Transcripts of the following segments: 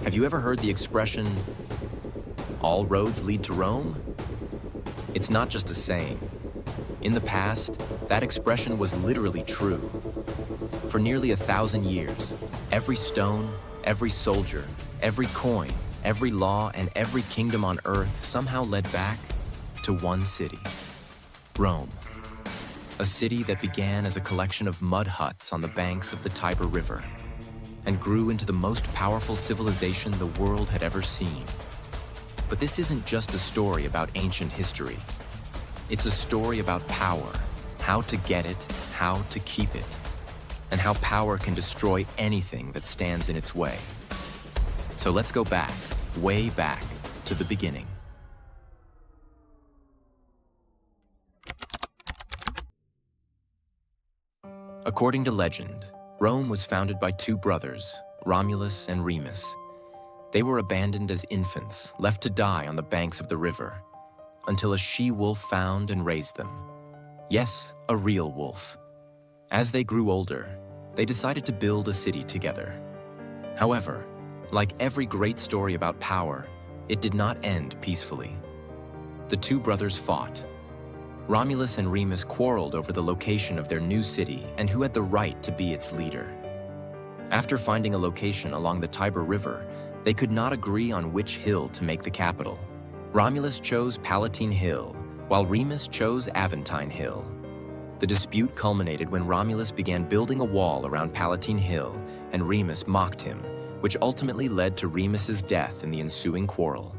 Have you ever heard the expression, all roads lead to Rome? It's not just a saying. In the past, that expression was literally true. For nearly 1,000 years, every stone, every soldier, every coin, every law, and every kingdom on earth somehow led back to one city, Rome. A city that began as a collection of mud huts on the banks of the Tiber River and grew into the most powerful civilization the world had ever seen. But this isn't just a story about ancient history. It's a story about power, how to get it, how to keep it, and how power can destroy anything that stands in its way. So let's go back, way back, to the beginning. According to legend, Rome was founded by two brothers, Romulus and Remus. They were abandoned as infants, left to die on the banks of the river, until a she-wolf found and raised them. Yes, a real wolf. As they grew older, they decided to build a city together. However, like every great story about power, it did not end peacefully. The two brothers fought. Romulus and Remus quarreled over the location of their new city and who had the right to be its leader. After finding a location along the Tiber River, they could not agree on which hill to make the capital. Romulus chose Palatine Hill, while Remus chose Aventine Hill. The dispute culminated when Romulus began building a wall around Palatine Hill, and Remus mocked him, which ultimately led to Remus's death in the ensuing quarrel.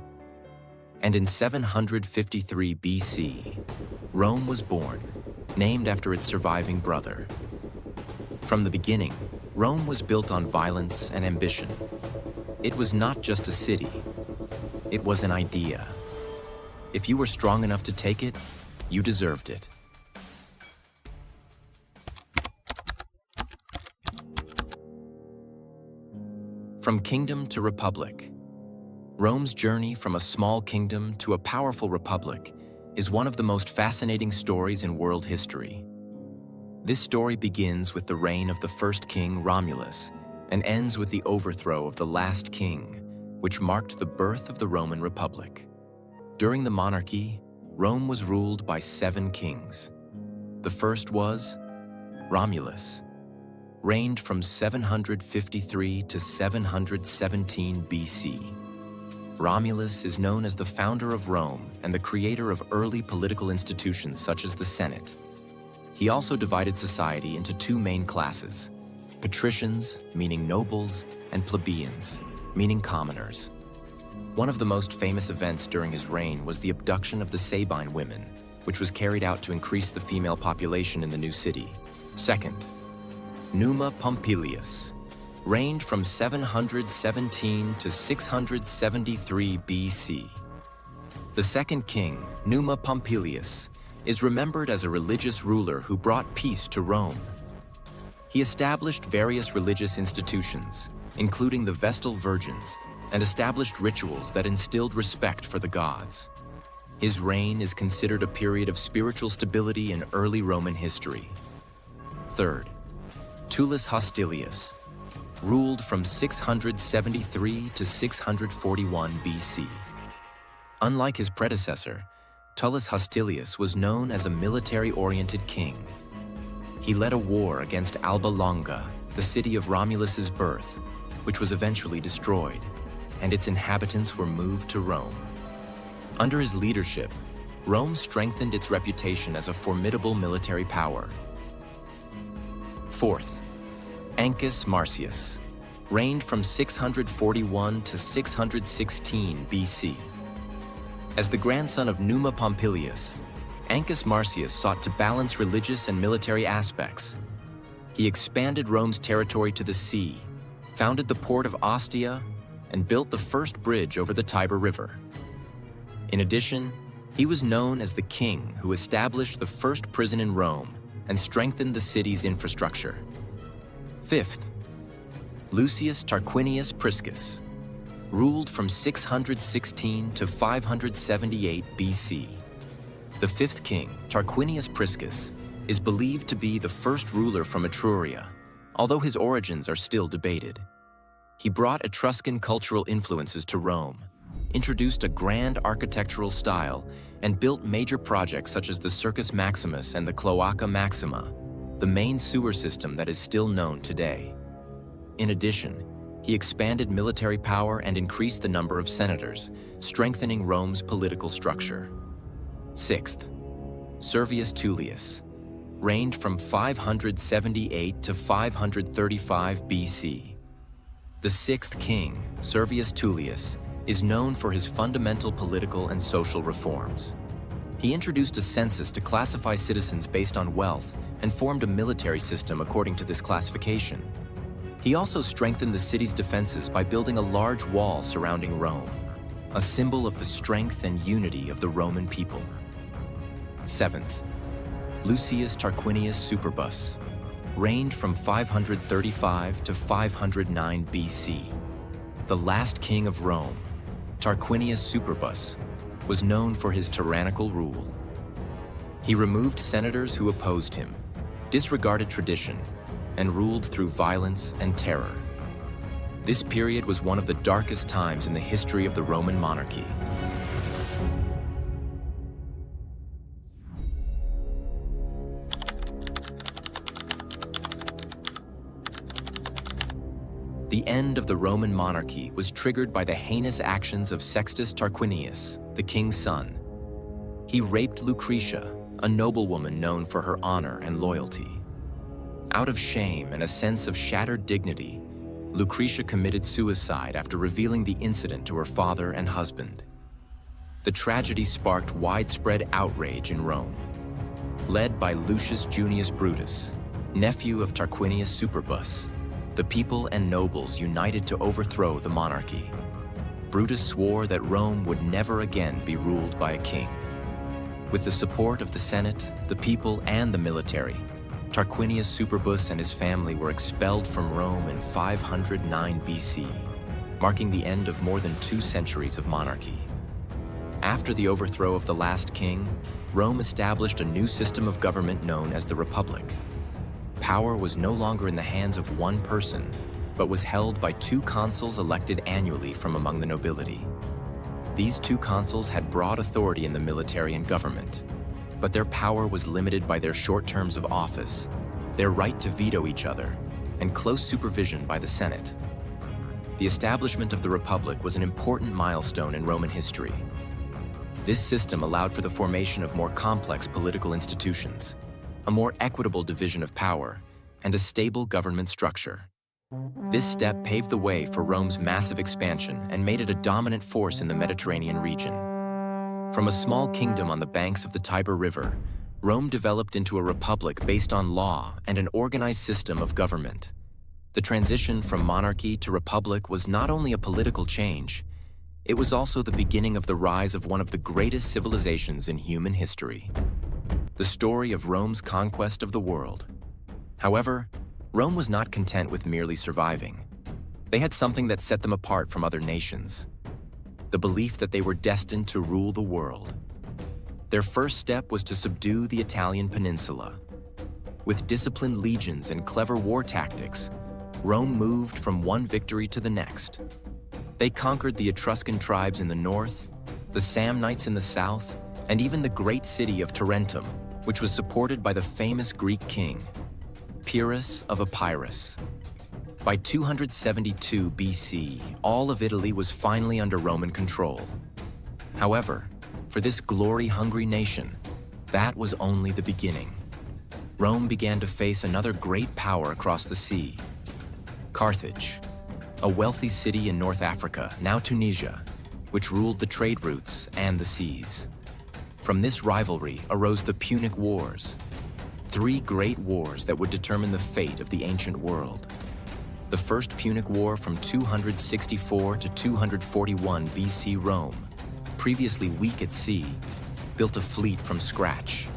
And in 753 BC, Rome was born, named after its surviving brother. From the beginning, Rome was built on violence and ambition. It was not just a city, it was an idea. If you were strong enough to take it, you deserved it. From kingdom to republic, Rome's journey from a small kingdom to a powerful republic is one of the most fascinating stories in world history. This story begins with the reign of the first king, Romulus, and ends with the overthrow of the last king, which marked the birth of the Roman Republic. During the monarchy, Rome was ruled by 7 kings. The first was Romulus, reigned from 753 to 717 BC. Romulus is known as the founder of Rome and the creator of early political institutions such as the Senate. He also divided society into 2 main classes: patricians, meaning nobles, and plebeians, meaning commoners. One of the most famous events during his reign was the abduction of the Sabine women, which was carried out to increase the female population in the new city. Second, Numa Pompilius, reigned from 717 to 673 BC. The second king, Numa Pompilius, is remembered as a religious ruler who brought peace to Rome. He established various religious institutions, including the Vestal Virgins, and established rituals that instilled respect for the gods. His reign is considered a period of spiritual stability in early Roman history. Third, Tullus Hostilius, ruled from 673 to 641 BC. Unlike his predecessor, Tullus Hostilius was known as a military-oriented king. He led a war against Alba Longa, the city of Romulus's birth, which was eventually destroyed, and its inhabitants were moved to Rome. Under his leadership, Rome strengthened its reputation as a formidable military power. Fourth, Ancus Marcius, reigned from 641 to 616 BC. As the grandson of Numa Pompilius, Ancus Marcius sought to balance religious and military aspects. He expanded Rome's territory to the sea, founded the port of Ostia, and built the first bridge over the Tiber River. In addition, he was known as the king who established the first prison in Rome and strengthened the city's infrastructure. Fifth, Lucius Tarquinius Priscus, ruled from 616 to 578 BC. The fifth king, Tarquinius Priscus, is believed to be the first ruler from Etruria, although his origins are still debated. He brought Etruscan cultural influences to Rome, introduced a grand architectural style, and built major projects such as the Circus Maximus and the Cloaca Maxima, the main sewer system that is still known today. In addition, he expanded military power and increased the number of senators, strengthening Rome's political structure. Sixth, Servius Tullius reigned from 578 to 535 BC. The sixth king, Servius Tullius, is known for his fundamental political and social reforms. He introduced a census to classify citizens based on wealth and formed a military system according to this classification. He also strengthened the city's defenses by building a large wall surrounding Rome, a symbol of the strength and unity of the Roman people. Seventh, Lucius Tarquinius Superbus reigned from 535 to 509 BC. The last king of Rome, Tarquinius Superbus, was known for his tyrannical rule. He removed senators who opposed him, disregarded tradition, and ruled through violence and terror. This period was one of the darkest times in the history of the Roman monarchy. The end of the Roman monarchy was triggered by the heinous actions of Sextus Tarquinius, the king's son. He raped Lucretia, a noblewoman known for her honor and loyalty. Out of shame and a sense of shattered dignity, Lucretia committed suicide after revealing the incident to her father and husband. The tragedy sparked widespread outrage in Rome. Led by Lucius Junius Brutus, nephew of Tarquinius Superbus, the people and nobles united to overthrow the monarchy. Brutus swore that Rome would never again be ruled by a king. With the support of the Senate, the people, and the military, Tarquinius Superbus and his family were expelled from Rome in 509 BC, marking the end of more than 2 centuries of monarchy. After the overthrow of the last king, Rome established a new system of government known as the Republic. Power was no longer in the hands of one person, but was held by 2 consuls elected annually from among the nobility. These 2 consuls had broad authority in the military and government, but their power was limited by their short terms of office, their right to veto each other, and close supervision by the Senate. The establishment of the Republic was an important milestone in Roman history. This system allowed for the formation of more complex political institutions, a more equitable division of power, and a stable government structure. This step paved the way for Rome's massive expansion and made it a dominant force in the Mediterranean region. From a small kingdom on the banks of the Tiber River, Rome developed into a republic based on law and an organized system of government. The transition from monarchy to republic was not only a political change, it was also the beginning of the rise of one of the greatest civilizations in human history. The story of Rome's conquest of the world. However, Rome was not content with merely surviving. They had something that set them apart from other nations: the belief that they were destined to rule the world. Their first step was to subdue the Italian peninsula. With disciplined legions and clever war tactics, Rome moved from one victory to the next. They conquered the Etruscan tribes in the north, the Samnites in the south, and even the great city of Tarentum, which was supported by the famous Greek king, Pyrrhus of Epirus. By 272 BC, all of Italy was finally under Roman control. However, for this glory-hungry nation, that was only the beginning. Rome began to face another great power across the sea: Carthage, a wealthy city in North Africa, now Tunisia, which ruled the trade routes and the seas. From this rivalry arose the Punic Wars, 3 great wars that would determine the fate of the ancient world. The First Punic War from 264 to 241 BC. Rome, previously weak at sea, built a fleet from scratch.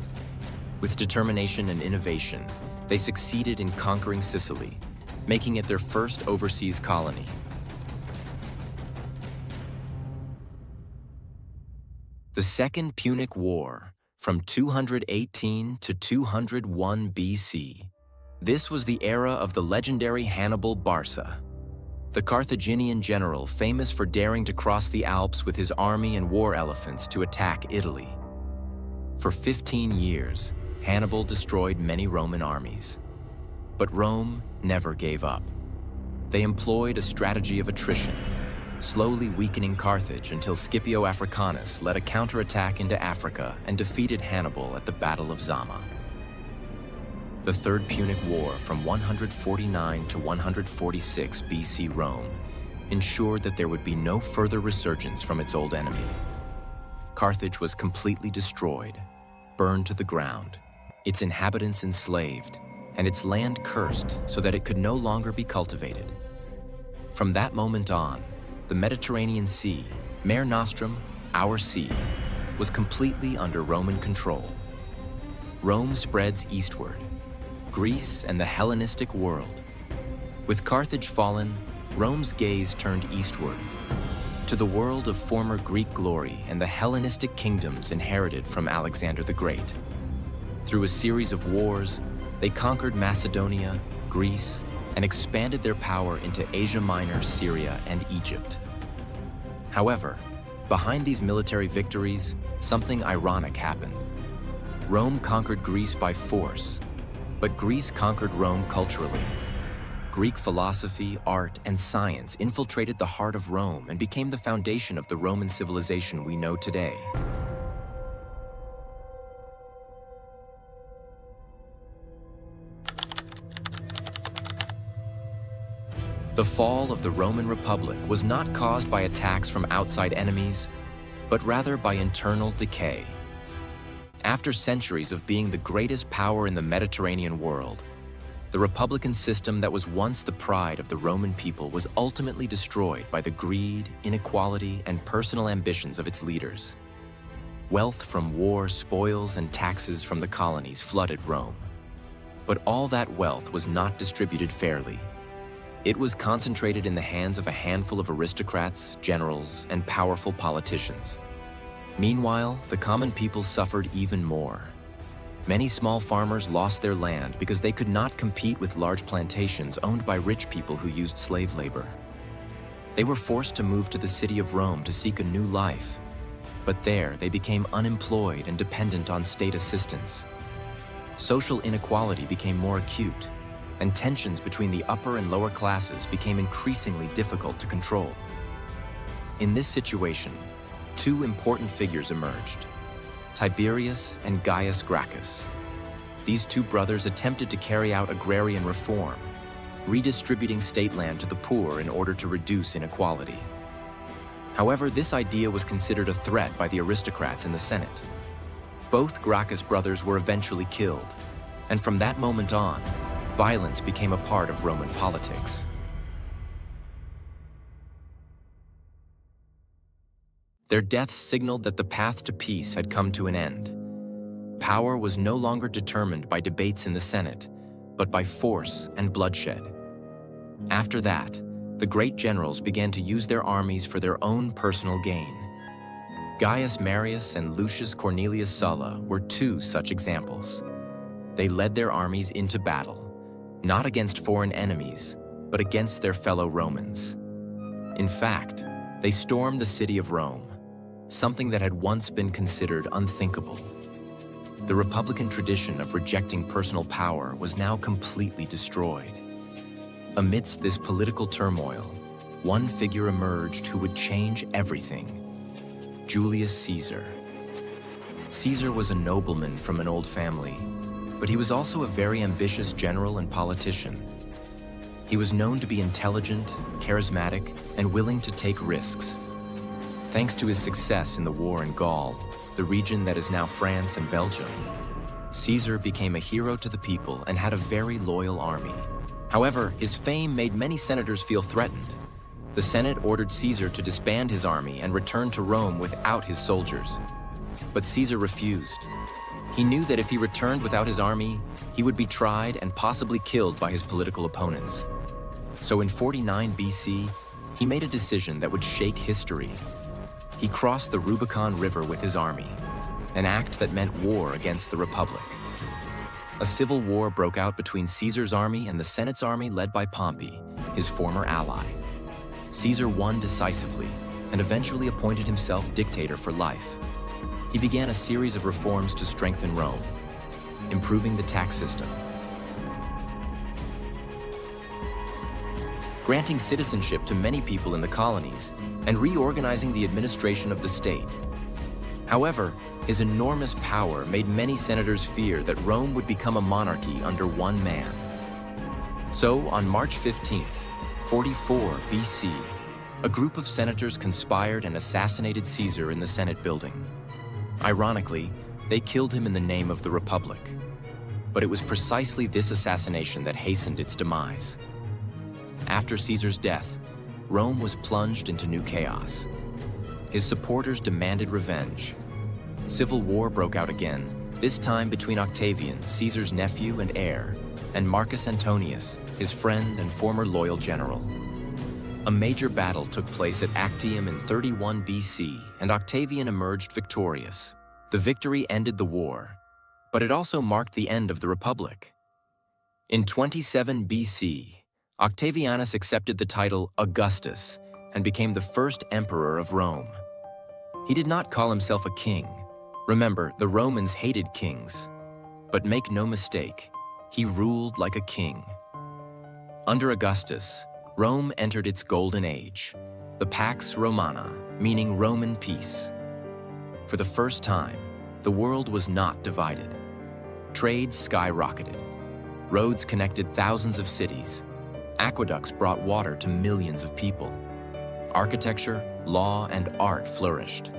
With determination and innovation, they succeeded in conquering Sicily, making it their first overseas colony. The Second Punic War, from 218 to 201 BC. This was the era of the legendary Hannibal Barca. the Carthaginian general famous for daring to cross the Alps with his army and war elephants to attack Italy. For 15 years, Hannibal destroyed many Roman armies. But Rome never gave up. They employed a strategy of attrition, slowly weakening Carthage until Scipio Africanus led a counterattack into Africa and defeated Hannibal at the Battle of Zama. The Third Punic War from 149 to 146 BC Rome ensured that there would be no further resurgence from its old enemy. Carthage was completely destroyed, burned to the ground, its inhabitants enslaved, and its land cursed so that it could no longer be cultivated. From that moment on, the Mediterranean Sea, Mare Nostrum, our sea, was completely under Roman control. Rome spreads eastward, Greece and the Hellenistic world. With Carthage fallen, Rome's gaze turned eastward, to the world of former Greek glory and the Hellenistic kingdoms inherited from Alexander the Great. Through a series of wars, they conquered Macedonia, Greece, and expanded their power into Asia Minor, Syria, and Egypt. However, behind these military victories, something ironic happened. Rome conquered Greece by force, but Greece conquered Rome culturally. Greek philosophy, art, and science infiltrated the heart of Rome and became the foundation of the Roman civilization we know today. The fall of the Roman Republic was not caused by attacks from outside enemies, but rather by internal decay. After centuries of being the greatest power in the Mediterranean world, the republican system that was once the pride of the Roman people was ultimately destroyed by the greed, inequality, and personal ambitions of its leaders. Wealth from war, spoils, and taxes from the colonies flooded Rome. But all that wealth was not distributed fairly. It was concentrated in the hands of a handful of aristocrats, generals, and powerful politicians. Meanwhile, the common people suffered even more. Many small farmers lost their land because they could not compete with large plantations owned by rich people who used slave labor. They were forced to move to the city of Rome to seek a new life, but there they became unemployed and dependent on state assistance. Social inequality became more acute, and tensions between the upper and lower classes became increasingly difficult to control. In this situation, two important figures emerged: Tiberius and Gaius Gracchus. These two brothers attempted to carry out agrarian reform, redistributing state land to the poor in order to reduce inequality. However, this idea was considered a threat by the aristocrats in the Senate. Both Gracchus brothers were eventually killed, and from that moment on, violence became a part of Roman politics. Their deaths signaled that the path to peace had come to an end. Power was no longer determined by debates in the Senate, but by force and bloodshed. After that, the great generals began to use their armies for their own personal gain. Gaius Marius and Lucius Cornelius Sulla were two such examples. They led their armies into battle, not against foreign enemies, but against their fellow Romans. In fact, they stormed the city of Rome, something that had once been considered unthinkable. The republican tradition of rejecting personal power was now completely destroyed. Amidst this political turmoil, one figure emerged who would change everything: Julius Caesar. Caesar was a nobleman from an old family, but he was also a very ambitious general and politician. He was known to be intelligent, charismatic, and willing to take risks. Thanks to his success in the war in Gaul, the region that is now France and Belgium, Caesar became a hero to the people and had a very loyal army. However, his fame made many senators feel threatened. The Senate ordered Caesar to disband his army and return to Rome without his soldiers. But Caesar refused. He knew that if he returned without his army, he would be tried and possibly killed by his political opponents. So in 49 BC, he made a decision that would shake history. He crossed the Rubicon River with his army, an act that meant war against the Republic. A civil war broke out between Caesar's army and the Senate's army led by Pompey, his former ally. Caesar won decisively and eventually appointed himself dictator for life. He began a series of reforms to strengthen Rome, improving the tax system, granting citizenship to many people in the colonies, and reorganizing the administration of the state. However, his enormous power made many senators fear that Rome would become a monarchy under one man. So, on March 15th, 44 BC, a group of senators conspired and assassinated Caesar in the Senate building. Ironically, they killed him in the name of the Republic. But it was precisely this assassination that hastened its demise. After Caesar's death, Rome was plunged into new chaos. His supporters demanded revenge. Civil war broke out again, this time between Octavian, Caesar's nephew and heir, and Marcus Antonius, his friend and former loyal general. A major battle took place at Actium in 31 BC, and Octavian emerged victorious. The victory ended the war, but it also marked the end of the Republic. In 27 BC, Octavianus accepted the title Augustus and became the first emperor of Rome. He did not call himself a king. Remember, the Romans hated kings. But make no mistake, he ruled like a king. Under Augustus, Rome entered its golden age, the Pax Romana, meaning Roman peace. For the first time, the world was not divided. Trade skyrocketed. Roads connected thousands of cities. Aqueducts brought water to millions of people. Architecture, law, and art flourished.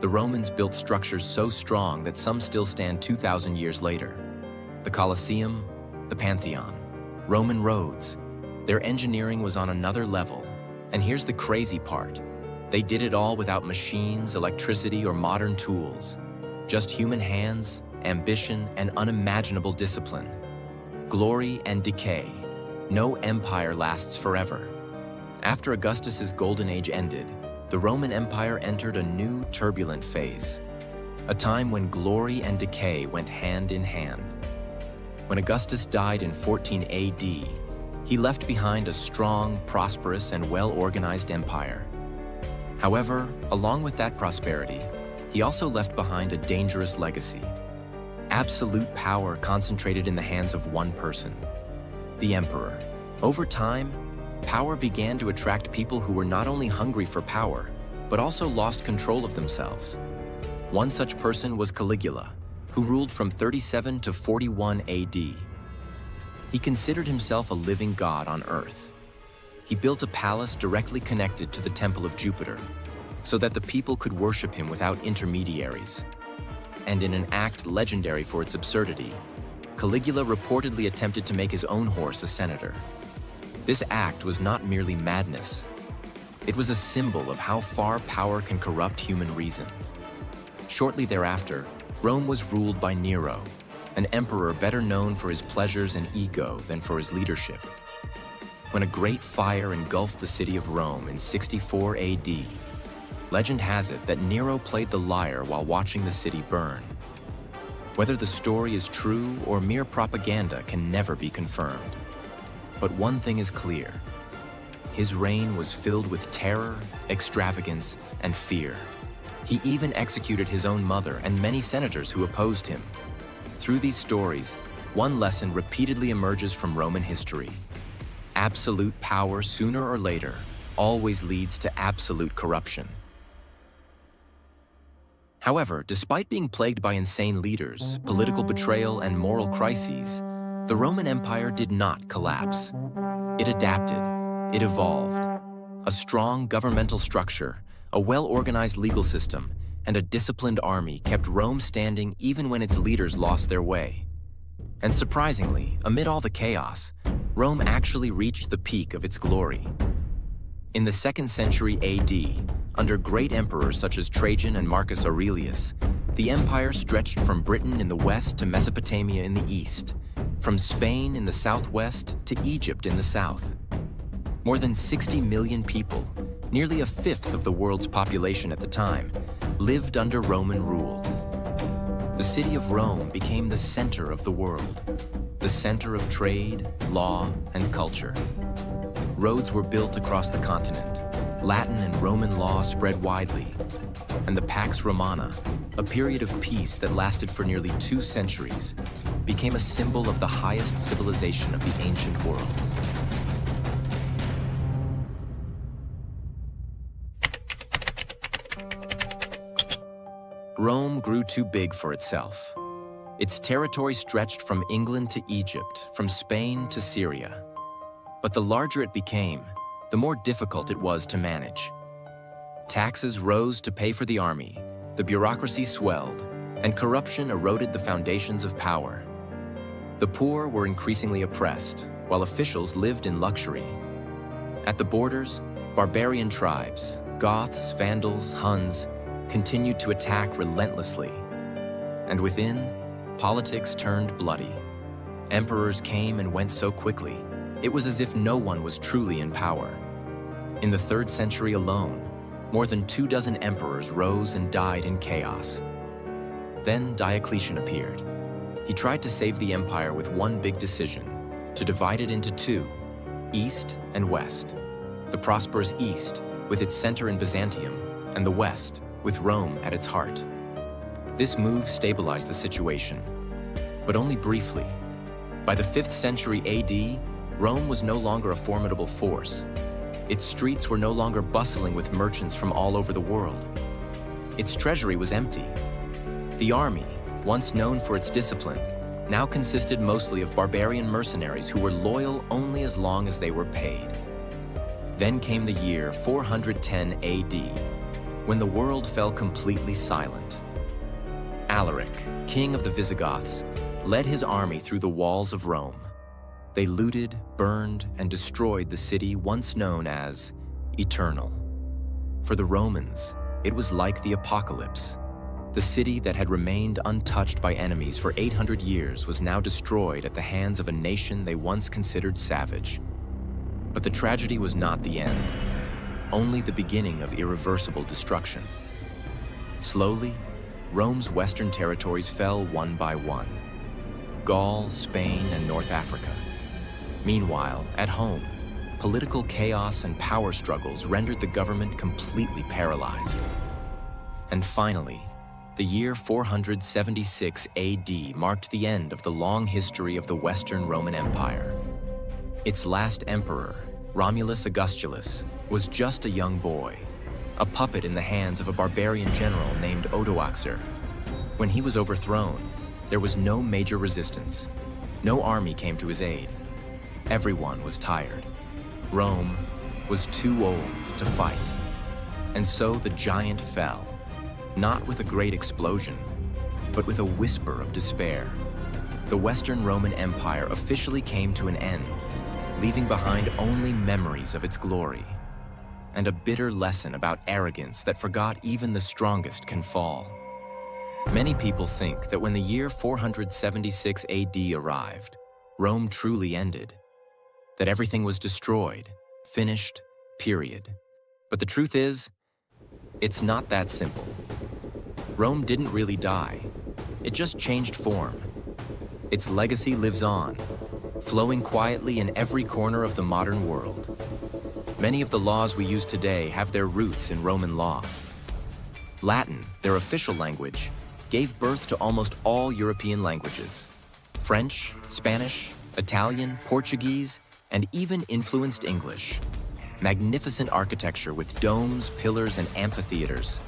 The Romans built structures so strong that some still stand 2,000 years later. The Colosseum, the Pantheon, Roman roads. Their engineering was on another level. And here's the crazy part. They did it all without machines, electricity, or modern tools. Just human hands, ambition, and unimaginable discipline. Glory and decay. No empire lasts forever. After Augustus's golden age ended, the Roman Empire entered a new turbulent phase, a time when glory and decay went hand in hand. When Augustus died in 14 AD, he left behind a strong, prosperous, and well-organized empire. However, along with that prosperity, he also left behind a dangerous legacy. Absolute power concentrated in the hands of one person, the emperor. Over time, power began to attract people who were not only hungry for power, but also lost control of themselves. One such person was Caligula, who ruled from 37 to 41 AD. He considered himself a living god on earth. He built a palace directly connected to the Temple of Jupiter, so that the people could worship him without intermediaries. And in an act legendary for its absurdity, Caligula reportedly attempted to make his own horse a senator. This act was not merely madness. It was a symbol of how far power can corrupt human reason. Shortly thereafter, Rome was ruled by Nero, an emperor better known for his pleasures and ego than for his leadership. When a great fire engulfed the city of Rome in 64 AD, legend has it that Nero played the lyre while watching the city burn. Whether the story is true or mere propaganda can never be confirmed. But one thing is clear. His reign was filled with terror, extravagance, and fear. He even executed his own mother and many senators who opposed him. Through these stories, one lesson repeatedly emerges from Roman history. Absolute power, sooner or later, always leads to absolute corruption. However, despite being plagued by insane leaders, political betrayal, and moral crises, the Roman Empire did not collapse. It adapted. It evolved. A strong governmental structure, a well-organized legal system, and a disciplined army kept Rome standing even when its leaders lost their way. And surprisingly, amid all the chaos, Rome actually reached the peak of its glory. In the 2nd century AD, under great emperors such as Trajan and Marcus Aurelius, the empire stretched from Britain in the west to Mesopotamia in the east, from Spain in the southwest to Egypt in the south. More than 60 million people, nearly a fifth of the world's population at the time, lived under Roman rule. The city of Rome became the center of the world, the center of trade, law, and culture. Roads were built across the continent. Latin and Roman law spread widely, and the Pax Romana, a period of peace that lasted for nearly 2 centuries, became a symbol of the highest civilization of the ancient world. Rome grew too big for itself. Its territory stretched from England to Egypt, from Spain to Syria. But the larger it became, the more difficult it was to manage. Taxes rose to pay for the army, the bureaucracy swelled, and corruption eroded the foundations of power. The poor were increasingly oppressed, while officials lived in luxury. At the borders, barbarian tribes, Goths, Vandals, Huns, continued to attack relentlessly. And within, politics turned bloody. Emperors came and went so quickly, it was as if no one was truly in power. In the 3rd century alone, more than 24 emperors rose and died in chaos. Then Diocletian appeared. He tried to save the empire with one big decision, to divide it into 2, East and West. The prosperous East, with its center in Byzantium, and the West, with Rome at its heart. This move stabilized the situation, but only briefly. By the 5th century AD, Rome was no longer a formidable force. Its streets were no longer bustling with merchants from all over the world. Its treasury was empty. The army, once known for its discipline, now consisted mostly of barbarian mercenaries who were loyal only as long as they were paid. Then came the year 410 AD, when the world fell completely silent. Alaric, king of the Visigoths, led his army through the walls of Rome. They looted, burned, and destroyed the city once known as Eternal. For the Romans, it was like the apocalypse. The city that had remained untouched by enemies for 800 years was now destroyed at the hands of a nation they once considered savage. But the tragedy was not the end, only the beginning of irreversible destruction. Slowly, Rome's western territories fell one by one. Gaul, Spain, and North Africa. Meanwhile, at home, political chaos and power struggles rendered the government completely paralyzed. And finally, the year 476 AD marked the end of the long history of the Western Roman Empire. Its last emperor, Romulus Augustulus, was just a young boy, a puppet in the hands of a barbarian general named Odoacer. When he was overthrown, there was no major resistance. No army came to his aid. Everyone was tired. Rome was too old to fight. And so the giant fell, not with a great explosion, but with a whisper of despair. The Western Roman Empire officially came to an end, leaving behind only memories of its glory, and a bitter lesson about arrogance that forgot even the strongest can fall. Many people think that when the year 476 AD arrived, Rome truly ended, that everything was destroyed, finished, period. But the truth is, it's not that simple. Rome didn't really die. It just changed form. Its legacy lives on, flowing quietly in every corner of the modern world. Many of the laws we use today have their roots in Roman law. Latin, their official language, gave birth to almost all European languages. French, Spanish, Italian, Portuguese, and even influenced English. Magnificent architecture with domes, pillars, and amphitheaters.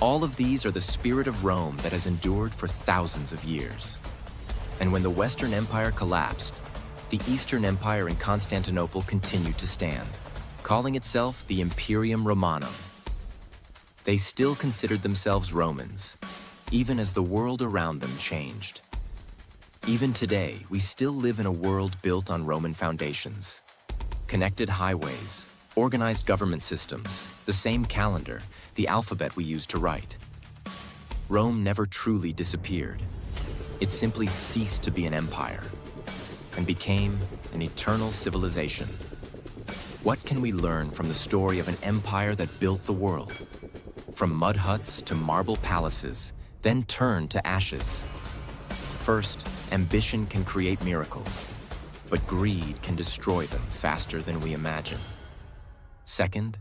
All of these are the spirit of Rome that has endured for thousands of years. And when the Western Empire collapsed, the Eastern Empire in Constantinople continued to stand, calling itself the Imperium Romanum. They still considered themselves Romans, even as the world around them changed. Even today, we still live in a world built on Roman foundations. Connected highways, organized government systems, the same calendar, the alphabet we use to write. Rome never truly disappeared. It simply ceased to be an empire and became an eternal civilization. What can we learn from the story of an empire that built the world? From mud huts to marble palaces, then turned to ashes. First, ambition can create miracles, but greed can destroy them faster than we imagine. Second,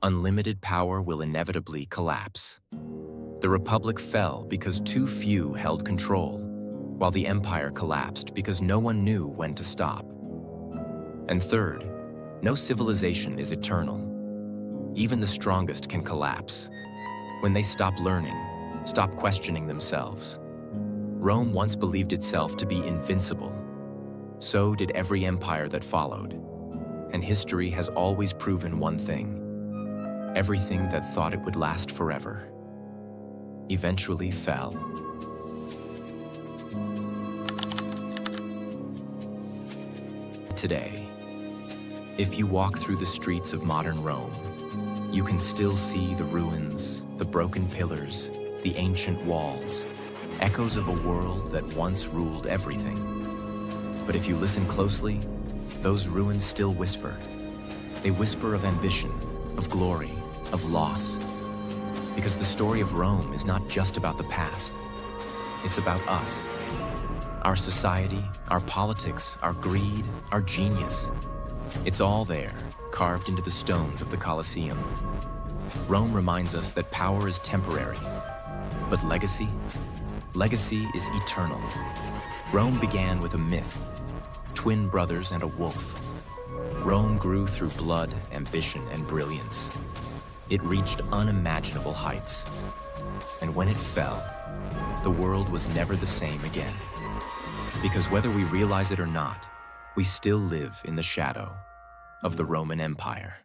unlimited power will inevitably collapse. The Republic fell because too few held control, while the Empire collapsed because no one knew when to stop. And third, no civilization is eternal. Even the strongest can collapse when they stop learning, stop questioning themselves. Rome once believed itself to be invincible. So did every empire that followed. And history has always proven one thing: everything that thought it would last forever eventually fell. Today, if you walk through the streets of modern Rome, you can still see the ruins, the broken pillars, the ancient walls, echoes of a world that once ruled everything. But if you listen closely, those ruins still whisper. They whisper of ambition, of glory, of loss. Because the story of Rome is not just about the past. It's about us. Our society, our politics, our greed, our genius. It's all there, carved into the stones of the Colosseum. Rome reminds us that power is temporary, but legacy is eternal. Rome began with a myth, twin brothers and a wolf. Rome grew through blood, ambition, and brilliance. It reached unimaginable heights. And when it fell, the world was never the same again. Because whether we realize it or not, we still live in the shadow of the Roman Empire.